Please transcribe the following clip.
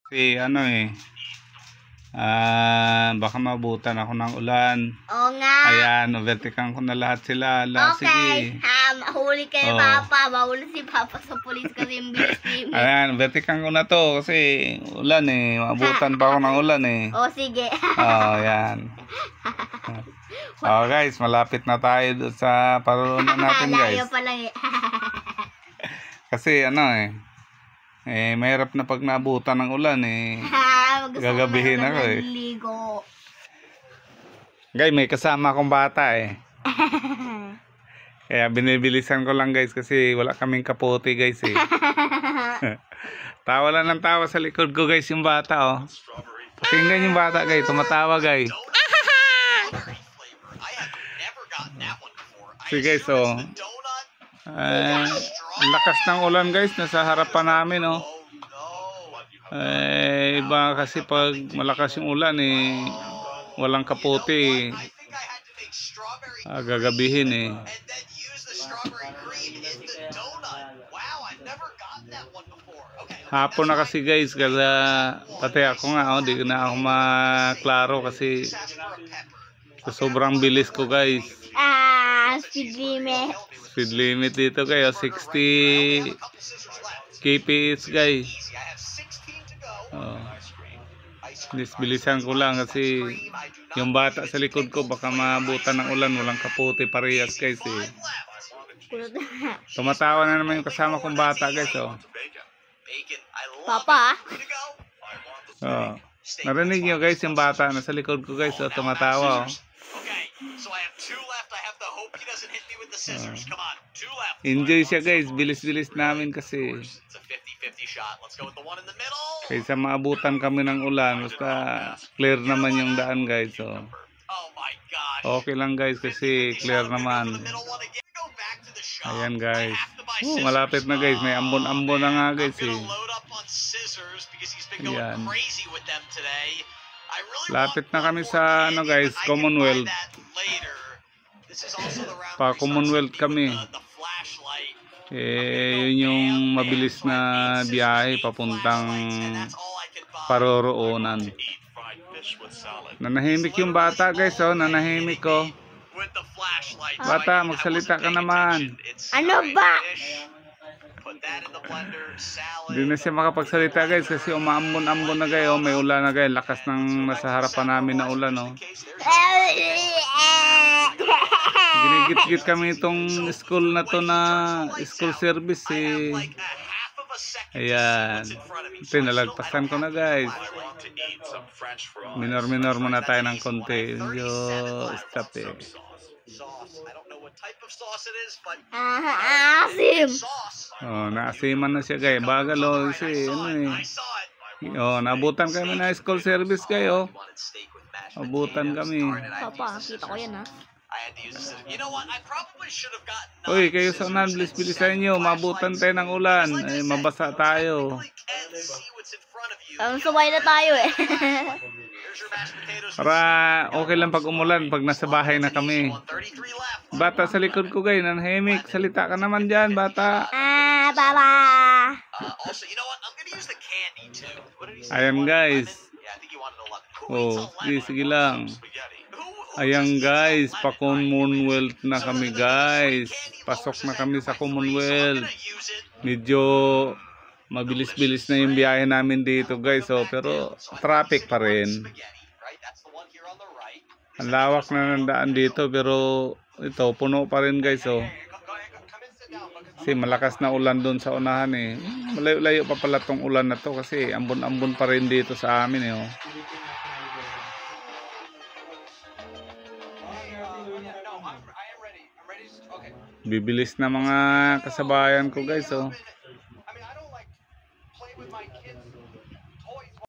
Kasi ano baka mabutan ako ng ulan. Oo nga. Ayan, overtikan ko na lahat sila. Okay. Sige. Mahuli kayo, Papa. Mahuli si Papa sa pulis kasi yung bilis-bilis. Ayan, overtikan ko na to kasi ulan mabutan pa ako ng ulan Sige. Ayan. Guys, malapit na tayo doon sa parunan natin, guys. Layo pa lang Kasi mahirap na pag naabutan ng ulan gagabihin ako Guys, may kasama akong bata Kaya binibilisan ko lang, guys, kasi wala kaming kapote, guys Tawa lang ng tawa sa likod ko, guys, yung bata Pakinggan yung bata, guys, tumatawa, guys. So guys, lakas ng ulan, guys, nasa harapan namin iba kasi pag malakas yung ulan walang kapote gagabihin hapon na kasi, guys, kaya pati ako nga di na ako maklaro kasi sobrang bilis ko, guys. Speed limit dito, kayo 60 kph, guys. Bilisan ko lang kasi yung bata sa likod ko baka maabutan ng ulan, walang kapote parehas, guys Tumatawa na naman yung kasama kong bata, guys Papa. Narinig nyo, guys, yung bata na sa likod ko, guys tumatawa Enjoy siya, guys. Bilis-bilis namin kasi kaysa maabutan kami ng ulan, basta clear naman yung daan, guys okay lang, guys, kasi clear naman. Ayan, guys, malapit na, guys, may ambon-ambon na nga, guys Ayan, lapit na kami sa guys, Commonwealth. Pa Commonwealth kami yun yung mabilis na biyahe papuntang paroroonan. Nanahimik yung bata, guys nanahimik bata, magsalita ka naman. Ano ba? Hindi na siya makapagsalita, guys, kasi umaambon-ambon na, guys may ulan na, guys, lakas ng nasa harapan namin na ulan Ginigit-git kami itong school na to na school service Ayan, tinalagpasan ko na, guys. Minor muna tayo ng konti. Stop Asim. Naasiman na siya, guys. Bagal kasi nabutan kami na school service, kayo. Abutan kami. Papa, kita ko yan Uy, kayo sa unan, bilis-bilisan nyo. Mabutan tayo ng ulan. Mabasa tayo. Sumay na tayo Para okay lang pag umulan, pag nasa bahay na kami. Bata sa likod ko, guys, nanahimik. Salita ka naman dyan, bata. Baba. Ayan, guys. Sige lang. Ayan, guys, pa Commonwealth na kami, guys. Pasok na kami sa Commonwealth. Medyo mabilis-bilis na yung biyahe namin dito, guys pero traffic pa rin. Ang lawak na ng daan dito, pero ito puno pa rin, guys kasi malakas na ulan doon sa unahan malayo-layo pa pala tong ulan na to kasi ambon-ambon pa rin dito sa amin Bibilis na mga kasabayan ko, guys